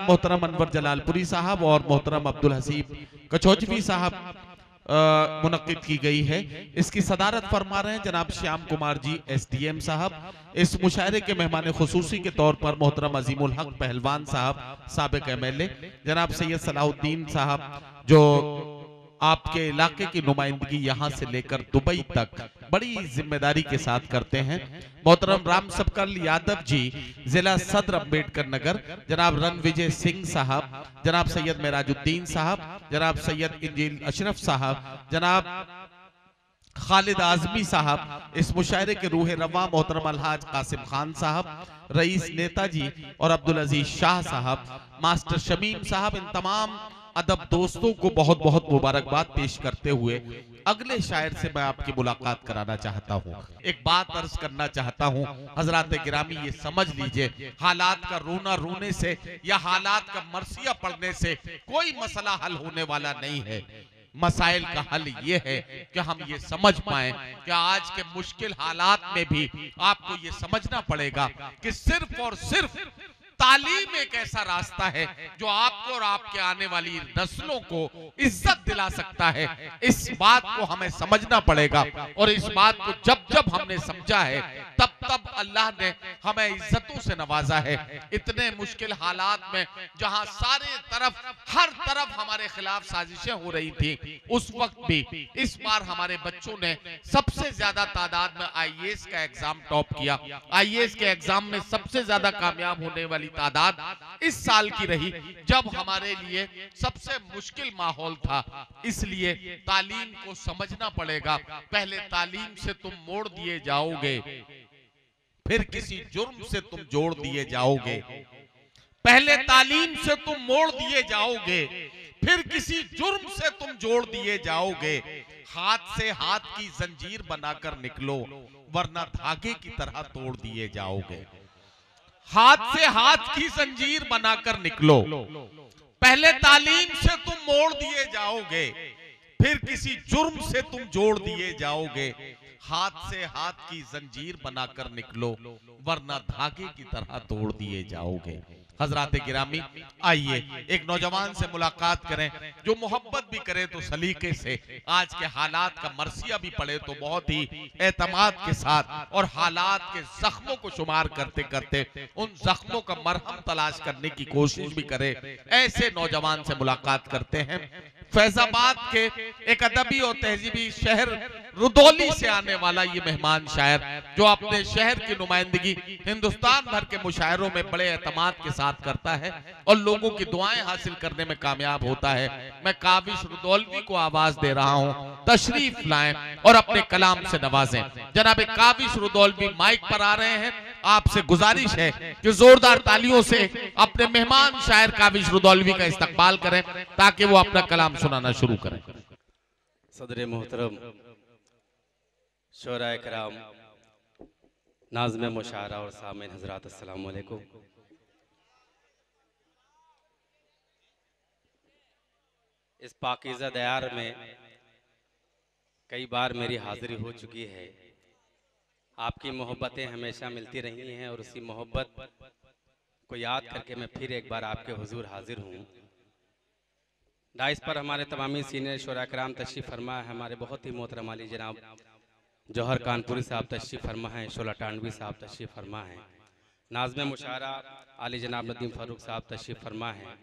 मोहतरम अनवर जलालपुरी साहब और मोहतरम अब्दुल हसीब कचौचवी साहब मुनक्किद की गई है। इसकी सदारत फरमा रहे हैं जनाब श्याम कुमार जी SDM साहब। इस मुशायरे के मेहमान खुसूसी के तौर पर मोहतरम अजीमुल हक पहलवान साहब साबिक MLA, जनाब सैयद सलाहुद्दीन साहब जो आपके इलाके की नुमाइंदगी यहाँ से लेकर दुबई तक बड़ी जिम्मेदारी के साथ करते हैं। मोहतरम राम सबकल यादव जी जिला सदर अम्बेडकर नगर, जनाब रणविजय सिंह साहब, जनाब सैयद मेराजुद्दीन साहब, जनाब सैयद इंजील अशरफ साहब, जनाब खालिद आजमी साहब, इस मुशायरे के रूह रवा मोहतरम अलहाज कासिम खान साहब, रईस नेताजी और अब्दुल अजीज शाह साहब, मास्टर शमीम साहब, इन तमाम अदब दोस्तों को बहुत बहुत मुबारकबाद पेश करते हुए अगले शायर से मैं आपकी मुलाकात कराना चाहता हूँ। एक बात अर्ज करना चाहता हूँ हजरात गिरामी, ये समझ लीजिए हालात का रोना रोने से या हालात का मरसिया पढ़ने से कोई मसला हल होने वाला नहीं है। मसाइल का हल ये है कि हम ये समझ पाए कि आज के मुश्किल हालात में भी आपको ये समझना पड़ेगा कि सिर्फ और सिर्फ तालीम एक ऐसा रास्ता है जो आपको और आपके आने वाली नस्लों को इज्जत दिला सकता है। इस बात को हमें समझना पड़ेगा और इस बात को जब जब हमने समझा है तब तब अल्लाह ने हमें इज्जतों से नवाजा है। इतने मुश्किल हालात में जहां सारे तरफ हर तरफ हमारे खिलाफ साजिशें हो रही थी, उस वक्त भी इस बार हमारे बच्चों ने सबसे ज्यादा तादाद में IAS का एग्जाम टॉप किया। IAS के एग्जाम में सबसे ज्यादा कामयाब होने वाली तादाद इस साल की रही जब हमारे लिए सबसे मुश्किल माहौल था। इसलिए तालीम को समझना पड़ेगा। पहले तालीम से तुम मोड़ दिए जाओगे, फिर किसी जुर्म से तुम जोड़ दिए जाओगे। पहले तालीम से तुम मोड़ दिए जाओगे, फिर किसी जुर्म से तुम जोड़ दिए जाओगे। हाथ से हाथ की जंजीर बनाकर निकलो, वरना धागे की तरह तोड़ दिए जाओगे। हाथ से हाथ की जंजीर बनाकर निकलो। पहले तालीम से तुम मोड़ दिए जाओगे, फिर किसी जुर्म से तुम जोड़ दिए जाओगे। हाथ से हाथ की जंजीर बनाकर निकलो, वरना धागे की तरह तोड़ दिए जाओगे। हजरात गिरामी, आइए एक नौजवान से मुलाकात करें जो मोहब्बत भी करे तो सलीके से, आज के हालात का मरसिया भी पड़े तो बहुत ही एतमाद के साथ और हालात के जख्मों को शुमार करते करते उन जख्मों का मरहम तलाश करने की कोशिश भी करे। ऐसे नौजवान से मुलाकात करते हैं। फैजाबाद के एक अदबी और तहजीबी शहर रुदौली से आने वाला ये मेहमान शायर जो अपने शहर की नुमाइंदगी हिंदुस्तान भर के मुशायरों में बड़े एतमाद के साथ करता है और लोगों की दुआएं हासिल करने में कामयाब होता है। मैं काविश रुदौलवी को आवाज दे रहा हूं, तशरीफ लाएं और अपने कलाम से नवाजें। जनाब काविश रुदौलवी माइक पर आ रहे हैं। आपसे गुजारिश है कि जोरदार तालियों से अपने मेहमान शायर काविश रुदौलवी का इस्तकबाल करें ताकि वो अपना कलाम सुनाना शुरू करें। सदर मोहतरम, शोराए कराम, नाज़्म मुशायरा और सामीन हजरात, अस्सलाम वालेकुम। इस पाकीज़ा दयार में कई बार मेरी हाजिरी हो चुकी है। आपकी मोहब्बतें हमेशा मिलती रही हैं और उसी मोहब्बत को याद करके मैं फिर एक बार आपके हुजूर हाजिर हूँ। डाइस पर हमारे तमामी सीनियर शोरा कराम तशरीफ़ फरमा है। हमारे बहुत ही मोहतरम अली जनाब जौहर कानपुरी साहब तशरीफ़ फरमा हैं, शोला टांडवी साहब तशरीफ़ फरमा हैं, नाज़्म मुशायरा अली जनाब नदीम फ़ारूक साहब तशरीफ़ फरमा हैं,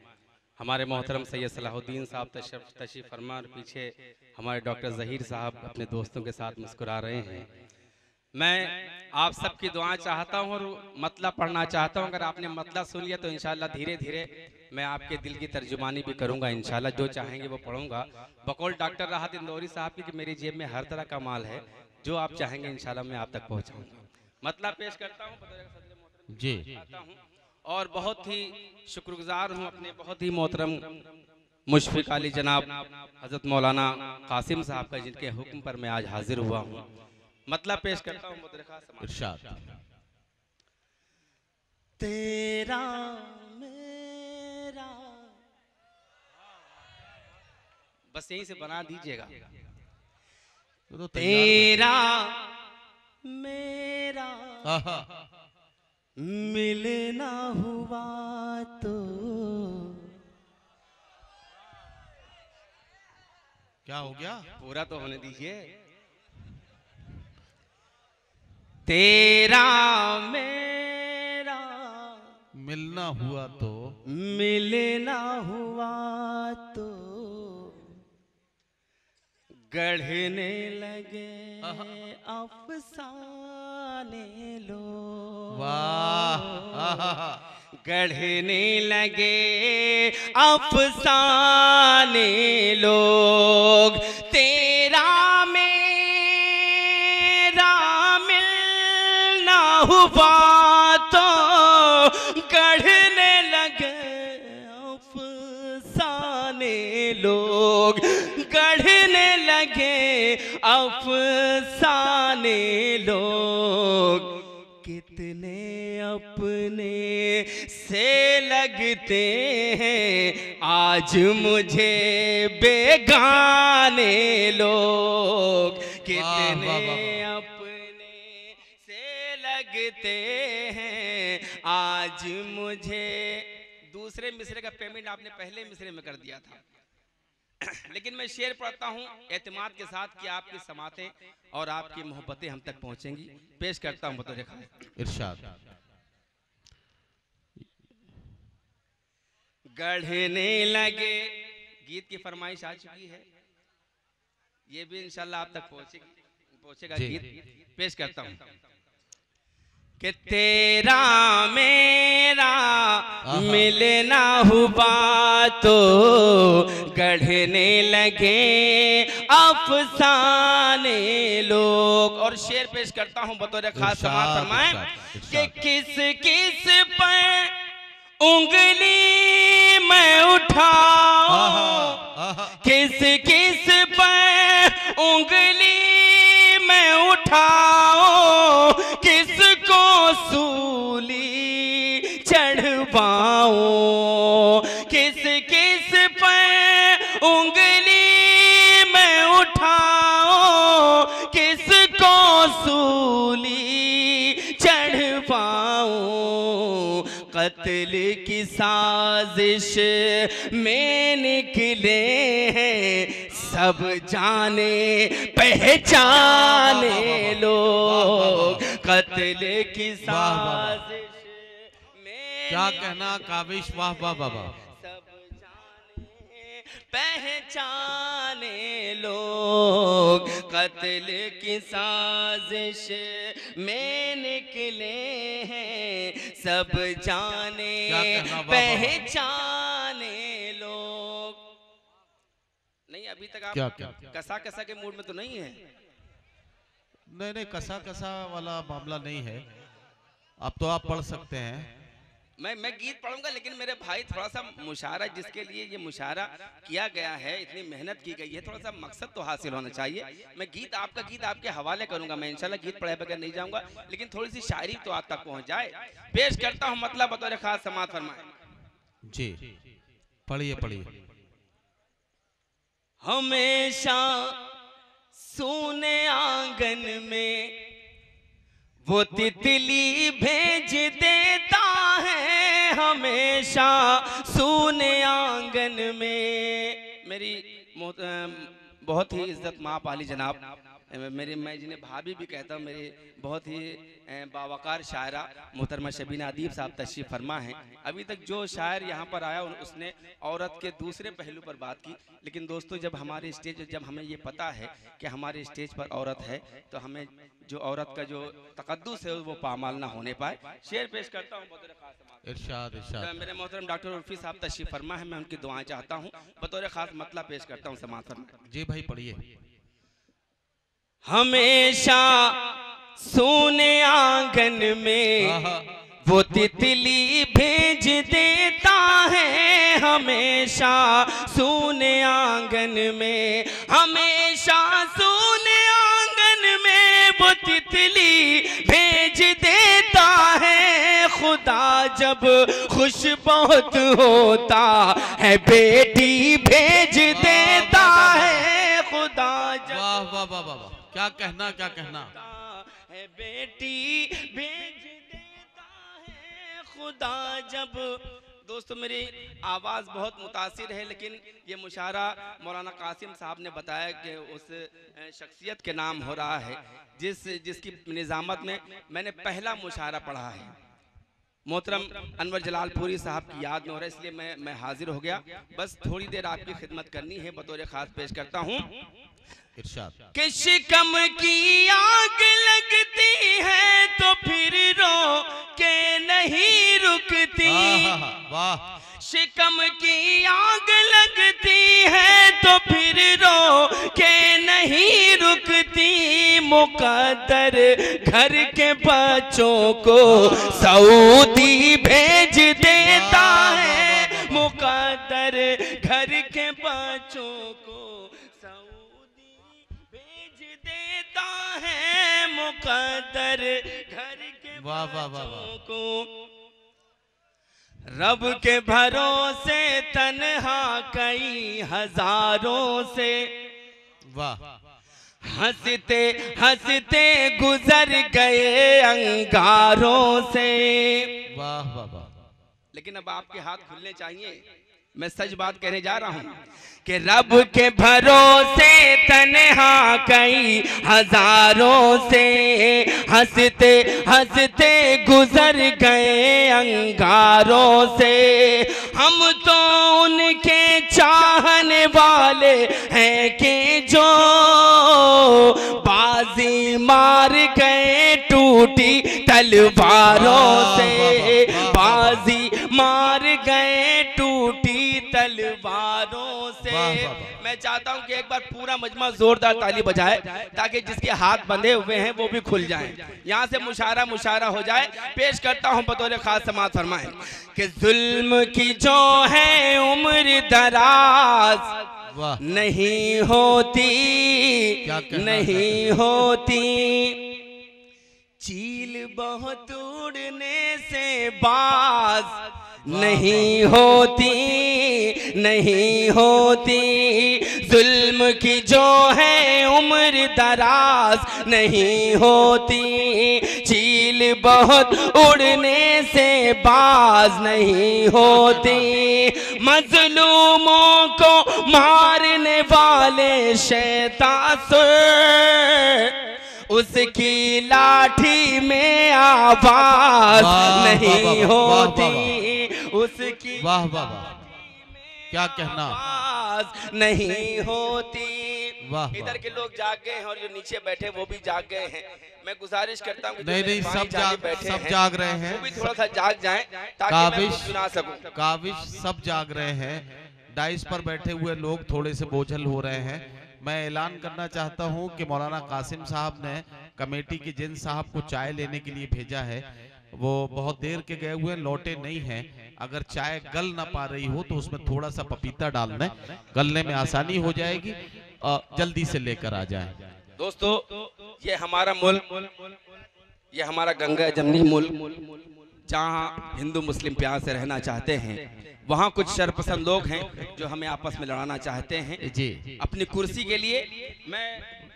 हमारे मोहतरम सैयद सलाहुद्दीन साहब तशरीफ़ फरमा और पीछे हमारे डॉक्टर ज़हीर साहब अपने दोस्तों के साथ मुस्कुरा रहे हैं। मैं आप सबकी दुआएं चाहता हूं और मतलब पढ़ना चाहता हूं। अगर आपने मतलब सुन लिया तो इंशाल्लाह धीरे धीरे मैं आपके दिल की तर्जुमानी भी करूंगा। इंशाल्लाह जो चाहेंगे वो पढ़ूंगा। बकौल डॉक्टर राहत इंदौरी साहब की कि मेरी जेब में हर तरह का माल है, जो आप चाहेंगे इंशाल्लाह मैं आप तक पहुंचाऊंगा। मतलब पेश करता हूँ जी, और बहुत ही शुक्रगुजार हूँ अपने बहुत ही मोहतरम मुशफिक अली जनाब हजरत मौलाना कासिम साहब का, जिनके हुक्म पर मैं आज हाजिर हुआ हूँ। मतलब पेश करता हूँ। इरशाद। तेरा मेरा, बस यहीं से बना दीजिएगा। तो तेरा मेरा मिलना हुआ तो क्या हो गया? पूरा तो होने दीजिए। तेरा मेरा मिलना हुआ तो मिलना हुआ तो गढ़ने लगे अफसाने लोग। वाह, गढ़ने लगे अफसाने लोग। तेरा मेरा मिलना हुआ तो गढ़ने लगे अफसाने लोग। गढ़ने लगे अफसाने लोग। कितने अपने से लगते हैं आज मुझे बेगाने लोग। कितने अपने से लगते हैं आज मुझे। दूसरे मिसरे का पेमेंट आपने पहले मिसरे में कर दिया था, लेकिन मैं शेर पढ़ता हूँ एतमाद के साथ कि आपकी समातें और आपकी मोहब्बतें हम तक पहुंचेंगी। पेश करता हूँ बतौर खास। इरशाद। गढ़ने लगे, गीत की फरमाइश आ चुकी है, ये भी इंशाल्लाह आप तक पहुंचेगा गीत। पेश करता हूँ कि तेरा मेरा मिलना हुआ तो गढ़ने लगे अफसाने लोग। और शेर पेश करता हूं बतौर खास समाअत फरमाएं कि किस किस पर उंगली मैं उठाऊं, किस किस पर उंगली मैं उठाऊं, किसको सूली चढ़वाऊं, किस किस पर उंगली मैं उठाऊं, किसको सूली चढ़वाऊं। कत्ल की साजिश में निकले हैं सब जाने पहचाने लोग। कत्ल की साजिश में क्या कहना काविश, वाह वाह वाह वाह। सब जाने पहचाने लोग। कत्ल की साजिश में निकले हैं सब जाने पहचाने लोग। नहीं अभी तक आप क्या? कसा कसा के मूड में तो नहीं है? नहीं नहीं, कसा कसा वाला मामला नहीं है। अब तो आप पढ़ सकते हैं। मैं गीत पढ़ूंगा, लेकिन मेरे भाई थोड़ा सा मुशायरा, जिसके लिए ये मुशायरा किया गया है, इतनी मेहनत की गई है, थोड़ा सा मकसद तो हासिल होना चाहिए। मैं गीत आपके हवाले करूंगा, मैं इंशाल्लाह गीत पढ़े बगैर नहीं जाऊंगा, लेकिन थोड़ी सी शायरी तो आप तक पहुंच जाए। पेश करता हूं मतलब बतौर खास समाअत फरमाएं। जी पढ़िए पढ़िए। हमेशा सूने आंगन में वो तितली भेज देता है, हमेशा सूने आंगन में। मेरी बहुत ही इज्जत माँ पाली जनाब, मेरे मैं जिन्हें भाभी भी कहता हूँ, मेरी बहुत ही बावकार शायरा मोहतरमा शबीना अदीब साहब तशरीफ फरमा हैं। अभी तक जो शायर यहाँ पर आया उसने औरत के दूसरे पहलू पर बात की, लेकिन दोस्तों जब हमारे स्टेज, जब हमें ये पता है कि हमारे स्टेज पर औरत है, तो हमें जो औरत का जो तकद्दुस है वो पामाल ना होने पाए। शेर पेश करता हूँ बतौर खास। इरशाद इरशाद। मेरे मोहतरम डॉक्टर उर्फी साहब तशरीफ फरमा है, मैं उनकी दुआएं चाहता हूँ। बतौर खास मतलब पेश करता हूँ समाअत फरमाएं। जी भाई पढ़िए। हमेशा सोने आंगन में वो तितली भेज देता है, हमेशा सोने आंगन में, हमेशा सोने आंगन में वो तितली भेज देता है। खुदा जब खुश बहुत होता है बेटी भेज देता है, खुदा जब, वाह वाह वाह वाह, क्या कहना क्या कहना है बेटी भेज देता है। खुदा जब दोस्तों मेरी आवाज़ बहुत मुतासिर है, लेकिन ये मुशायरा मौलाना कासिम साहब ने बताया कि उस शख्सियत के नाम हो रहा है जिसकी निज़ामत में मैंने पहला मुशायरा पढ़ा है। मोहतरम अनवर जलालपुरी साहब की याद में हो रहा है, इसलिए मैं हाजिर हो गया। बस थोड़ी देर आपकी खिदमत करनी है, बतौर खास पेश करता हूँ। कि शिकम की आग लगती है तो फिर रो के नहीं रुकती। वाह। शिकम की आग लगती है तो फिर रो के नहीं रुकती। मुकद्दर घर के बच्चों को सऊदी भेज देता है। मुकद्दर घर के बच्चों को है। मुकद्दर घर के बच्चों को रब के भरोसे तन्हा कई हजारों से। वाह। हंसते हंसते गुजर गए अंगारों से। वाह वाह वाह। लेकिन अब आपके हाथ खुलने चाहिए, मैं सच बात कहने जा रहा हूं कि रब के भरोसे तन्हा कई हजारों से। हंसते हंसते गुजर गए अंगारों से। हम तो उनके चाहने वाले हैं कि जो बाजी मार गए टूटी तलवारों से। बाजी मार गए टूटी तलवारों से। मैं चाहता हूं कि एक बार पूरा मजमा जोरदार ताली बजाए ताकि जिसके हाथ बंधे हुए हैं वो भी खुल जाएं। यहां से मुशायरा हो जाए। पेश करता हूं बतौर खास समाअत फरमाएं कि जुल्म की जो है उम्र दराज नहीं होती, नहीं होती। चील बहुत उड़ने से बाज नहीं होती, नहीं होती। जुल्म की जो है उम्र दराज नहीं होती। चील बहुत उड़ने से बाज नहीं होती। मजलूमों को मारने वाले शैतान उसकी लाठी में आवाज नहीं होती। उसकी वाह वाह वाह, क्या कहना, आवाज नहीं होती। वाह। इधर के लोग जाग गए हैं और जो नीचे बैठे वो भी जाग गए हैं। मैं गुजारिश करता हूँ नहीं सब जाग रहे हैं, वो भी थोड़ा सा जाग जाएं ताकि मैं सुना सकूं। काबिश सब जाग रहे हैं। डाइस पर बैठे हुए लोग थोड़े से बोझल हो रहे हैं। मैं ऐलान करना चाहता हूं कि मौलाना कासिम साहब ने कमेटी के जिन साहब को चाय लेने के लिए भेजा है वो बहुत देर के गए हुए लौटे नहीं हैं। अगर चाय गल ना पा रही हो तो उसमें थोड़ा सा पपीता डालना, गलने में आसानी हो जाएगी। जल्दी से लेकर आ जाएं। दोस्तों ये हमारा मुल्क, ये हमारा गंगा जमनी मुल्क, जहाँ हिंदू मुस्लिम प्यार से रहना चाहते हैं, वहाँ कुछ शरपसंद लोग हैं जो हमें आपस में लड़ाना चाहते हैं जी अपनी कुर्सी के लिए। मैं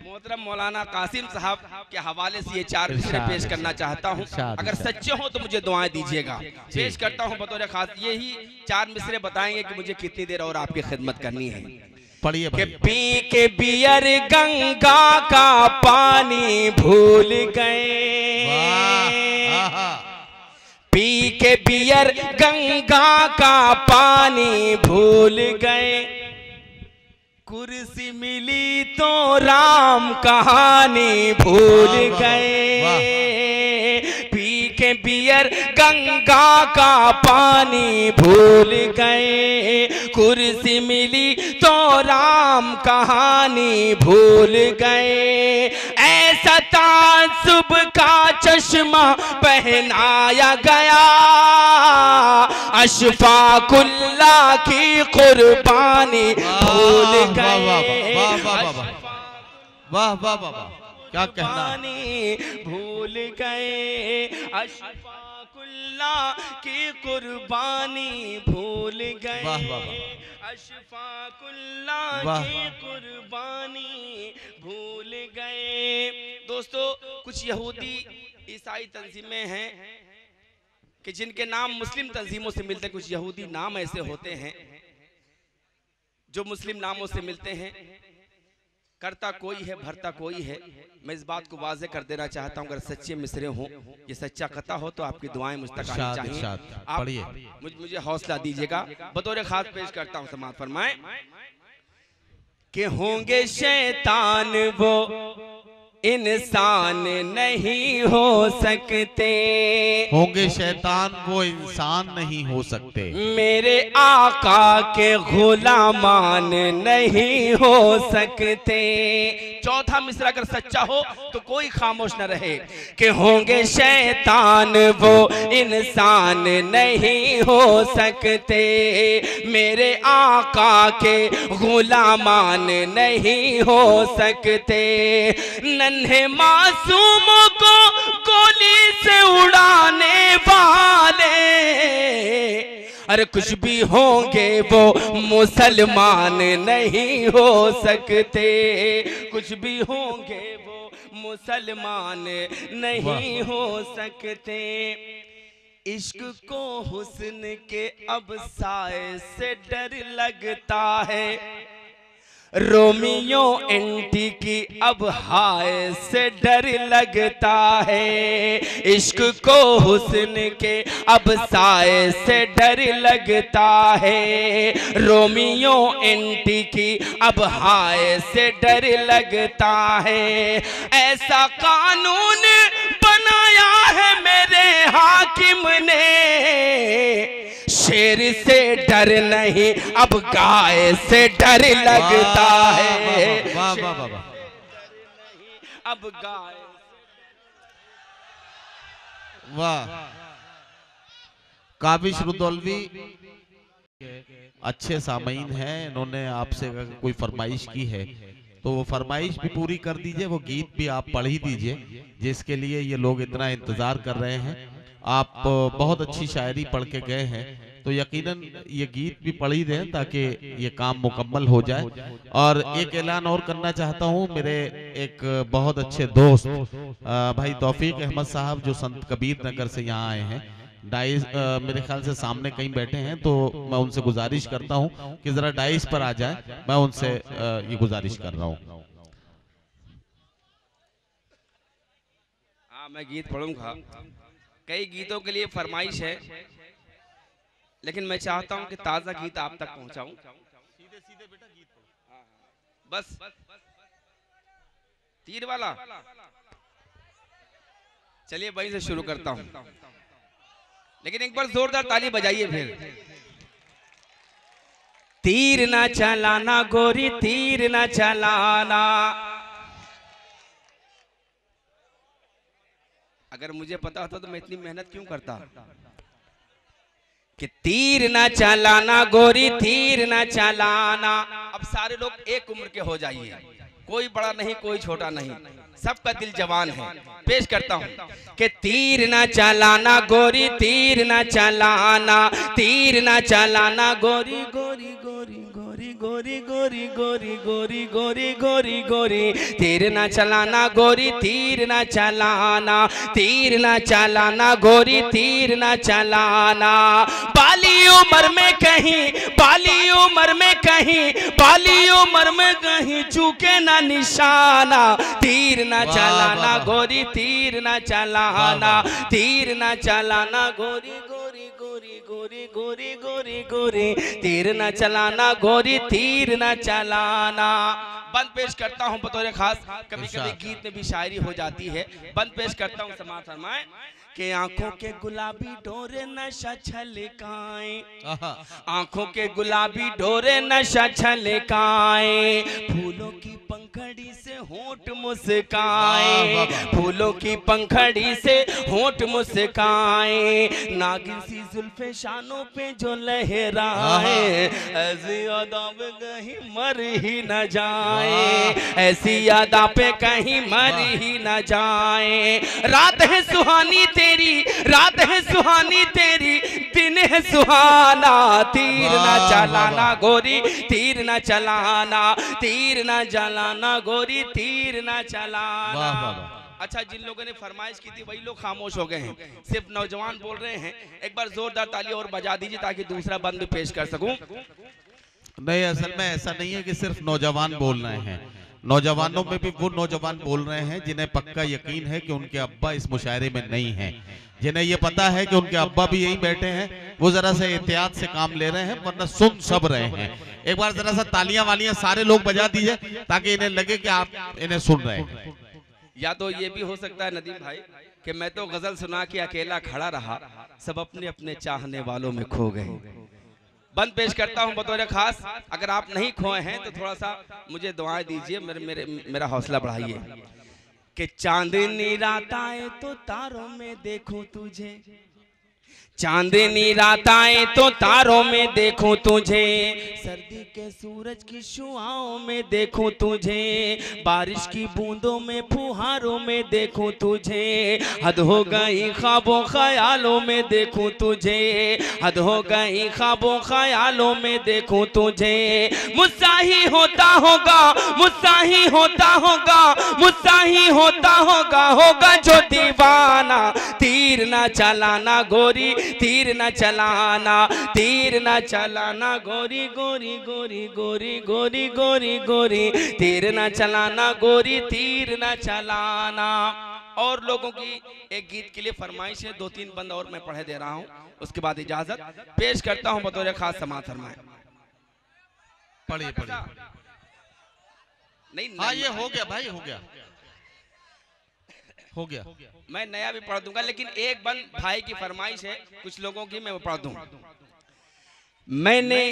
मोहतरम मौलाना कासिम साहब के हवाले से ये 4 मिसरे पेश करना चाहता हूँ। अगर सच्चे हो तो मुझे दुआएं दीजिएगा। पेश करता हूँ बतौर खास। यही 4 मिसरे बताएंगे कि मुझे कितनी देर और आपकी खिदमत करनी है। पढ़िए भाई। पी के बियर गंगा का पानी भूल गए। पी के बियर गंगा का पानी भूल गए। कुर्सी मिली तो राम कहानी भूल गए। पी के बियर गंगा का पानी भूल गए। कुर्सी मिली तो राम कहानी भूल गए। ऐसा तासुब का चश्मा पहनाया गया। अशफाकुल्ला की कुर्बानी भूल गए। वाह वाह वाह, क्या कहना, भूल गए। अशफाकुल्ला की कुर्बानी भूल गए। अशफाकुल्ला की कुर्बानी भूल गए। दोस्तों कुछ यहूदी ईसाई तंजीमें हैं कि जिनके नाम मुस्लिम तंजीमों से मिलते हैं, कुछ यहूदी नाम ऐसे होते हैं जो मुस्लिम नामों से मिलते हैं, करता कोई है भरता कोई है। मैं इस बात को वाज़े कर देना चाहता हूँ, अगर सच्चे मिसरे हों, ये सच्चा कथा हो तो आपकी दुआएं मुझ तक आनी चाहिए। आप मुझे हौसला दीजिएगा। बतौर खास पेश करता हूँ, समाअत फरमाएं कि होंगे शैतान वो इंसान नहीं हो सकते, होंगे शैतान वो इंसान नहीं हो सकते, मेरे आका के गुलामान नहीं हो सकते। चौथा मिसरा अगर सच्चा हो तो कोई खामोश न रहे कि होंगे शैतान वो इंसान नहीं हो सकते, मेरे आका के गुलामान नहीं हो सकते। नन्हे मासूमों को गोली से उड़ाने वाले, अरे कुछ भी होंगे वो मुसलमान नहीं हो सकते, कुछ भी होंगे वो मुसलमान नहीं हो सकते। इश्क को हुस्न के अब साए से डर लगता है, रोमियो एंटी की अब हाय से डर लगता है। इश्क को हुस्न के अब साए से डर लगता है, रोमियो एंटी की अब हाय से डर लगता है। ऐसा कानून बनाया है मेरे हाकिम ने, शेर से डर नहीं अब गाय से डर लगता है। वाह वाह वाह, अब गाय, वाह। काबिश रुदौलवी अच्छे सामीन हैं, इन्होंने आपसे कोई फरमाइश की है तो वो फरमाइश भी पूरी कर दीजिए, वो गीत भी आप पढ़ ही दीजिए जिसके लिए ये लोग इतना इंतजार कर रहे हैं। आप बहुत अच्छी शायरी पढ़ के गए हैं तो यकीनन ये गीत भी पढ़ ही दें ताकि ये काम मुकम्मल हो जाए। और एक ऐलान और करना चाहता हूँ, मेरे एक बहुत अच्छे दोस्त भाई तौफीक अहमद साहब जो संत कबीर नगर से यहाँ आए हैं, डाइस मेरे ख्याल से सामने कहीं बैठे हैं, तो मैं उनसे गुजारिश करता हूँ कि जरा डाइस पर आ जाए। मैं उनसे ये गुजारिश कर रहा हूँ। हाँ, मैं गीत पढ़ूंगा। कई गीतों के लिए फरमाइश है, लेकिन मैं चाहता हूं कि ताजा गीत आप तक पहुंचाऊं। सीधे सीधे बेटा गीत पढ़ो, बस तीर वाला। चलिए वहीं से शुरू करता हूं, लेकिन एक बार जोरदार ताली बजाइए फिर। तीर ना चलाना गोरी, तीर ना चलाना। अगर मुझे पता होता तो मैं इतनी मेहनत क्यों करता कि तीर ना चलाना गोरी, तीर ना चलाना। अब सारे लोग एक उम्र के हो जाइए, कोई बड़ा नहीं कोई छोटा नहीं, सबका दिल जवान है। पेश करता हूँ कि तीर ना चलाना गोरी, तीर ना चलाना, तीर ना चलाना गोरी गोरी गोरी गोरी गोरी गोरी गोरी गोरी गोरी गोरी, तीर ना चलाना गोरी, तीर ना चलाना, तीर ना चलाना गोरी, तीर ना चलाना। बाली उम्र में कहीं, बाली उम्र में कहीं, बाली उम्र में कहीं चूके ना निशाना। तीर ना चलाना गोरी, तीर ना चलाना, तीर ना चलाना गोरी गोरी गोरी गोरी गोरी गोरी गोरी, तीर ना चलाना गोरी, तीर ना चलाना। बंद पेश करता हूं बतौर खास, कभी कभी गीत में भी शायरी हो जाती है। बंद पेश करता हूं, समाअत फरमाएं कि आंखों के गुलाबी डोरे नशा छलकाए, आंखों के गुलाबी डोरे नशा छलकाए, फूलों की पंखड़ी से होंठ मुस्काए, फूलों की पंखड़ी से होंठ मुस्काए, नागिन सी जुल्फे शानों पे जो लहराए, ऐसी यादा पे कहीं मर ही न जाए, ऐसी यादा पे कहीं मर ही न जाए। रात है सुहानी तेरी, रात है सुहानी तेरी, दिन है सुहाना। तीर ना चलाना गोरी, तीर ना चलाना, तीर ना चलाना गोरी, तीर ना चलाना। अच्छा, जिन लोगों ने फरमाइश की थी वही लोग खामोश हो गए हैं, सिर्फ नौजवान बोल रहे हैं। एक बार जोरदार ताली और बजा दीजिए ताकि दूसरा बंद भी पेश कर सकूं। नहीं, असल में ऐसा नहीं है कि सिर्फ नौजवान बोल रहे हैं, नौजवानों में भी वो नौजवान बोल रहे हैं जिन्हें पक्का यकीन है कि उनके अब्बा इस मुशायरे में नहीं हैं, जिन्हें ये पता है कि उनके अब्बा भी यहीं बैठे हैं, वो जरा सा एहतियात से काम ले रहे हैं, वरना सुन सब रहे हैं। एक बार जरा सा तालियां वालियां सारे लोग बजा दीजिए ताकि इन्हें लगे कि आप इन्हें सुन रहे हैं। या तो ये भी हो सकता है नदीम भाई कि मैं तो गजल सुना के अकेला खड़ा रहा, सब अपने अपने चाहने वालों में खो गए। बंद पेश करता हूं बतौर खास। अगर आप नहीं खोए हैं तो थोड़ा सा मुझे दुआएं दीजिए, मेरा हौसला बढ़ाइए। कि चांदनी रात आए तो तारों में देखूं तुझे, चांदनी रात आए तो तारों में देखूं तुझे, सर्दी के सूरज की शुआओं में देखूं तुझे, बारिश की बूंदों में फुहारों में देखूं तुझे, हद हो गई ख्वाबों ख्यालों में देखूं तुझे, हद हो गई ख्वाबों ख्यालों में देखूं तुझे। मुझसा ही होता होगा, मुझसा ही होता होगा, मुझसा ही होता होगा, होगा जो दीवाना। तीर ना चलाना गोरी, तीर न चलाना, तीर न चलाना गोरी गोरी गोरी गोरी गोरी गोरी गोरी, तीर न चलाना गोरी, तीर न चलाना। और लोगों की एक गीत के लिए फरमाइश है, 2-3 बंद और मैं पढ़े दे रहा हूं, उसके बाद इजाजत पेश करता हूं बतौर खास। समाअत फरमाएं। पढ़िए पढ़िए। नहीं, हाँ ये हो गया भाई, हो गया हो गया। मैं नया भी पढ़ दूंगा, लेकिन एक बंद भाई की फरमाइश है कुछ लोगों की, मैं वो पढ़ दूं। मैंने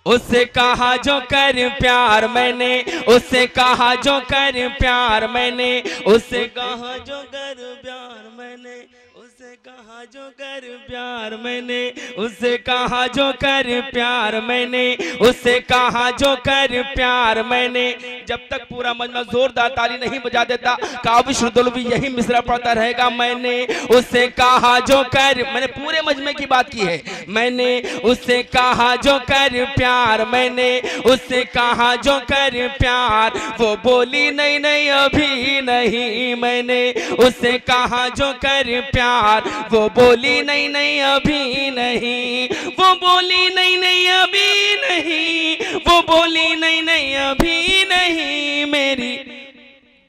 उससे कहा जो कर प्यार, मैंने उससे कहा जो कर प्यार, मैंने उससे कहा जो कर प्यार, मैंने उससे कहा जो कर प्यार, मैंने उससे कहा जो कर प्यार, मैंने उससे कहा जो कर प्यार, मैंने। जब तक पूरा मजमा जोरदार ताली नहीं बजा देता काबिश रुदुलवी यही मिसरा पढ़ता रहेगा। मैंने उससे कहा जो कर, मैंने पूरे मजमे की बात की है। मैंने उससे कहा जो कर प्यार, मैंने उससे कहा जो कर प्यार, वो बोली नहीं नहीं अभी नहीं। मैंने उससे कहा जो कर प्यार, वो बोली नहीं नहीं अभी नहीं, वो बोली नहीं नहीं अभी नहीं, वो बोली नहीं नहीं अभी नहीं। मेरी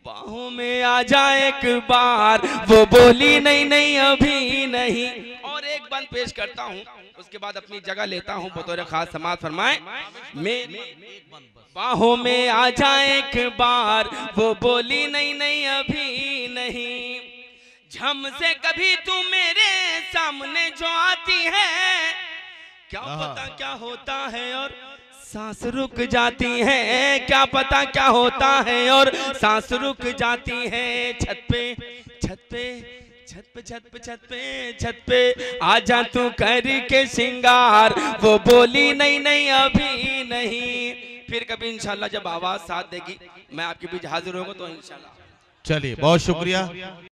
बाहों में आ जाए एक बार, वो बोली नहीं नहीं अभी नहीं। और एक बंद पेश करता हूँ, उसके बाद अपनी जगह लेता हूँ बतौर खास। समाअत फरमाएं। मेरी बाहों में आ जाए एक बार, वो बोली नहीं नहीं अभी नहीं। झम से कभी तू मेरे सामने जो आती है, क्या पता क्या होता है और सांस रुक जाती है, क्या पता क्या होता है और सांस रुक जाती है। छत पे छत पे छत पे छत पे छत पे छत पे आजा तू करके सिंगार, वो बोली नहीं नहीं अभी नहीं। फिर कभी इंशाल्लाह जब आवाज साथ देगी मैं आपके बीच हाजिर होगा तो इंशाल्लाह। चलिए, बहुत शुक्रिया।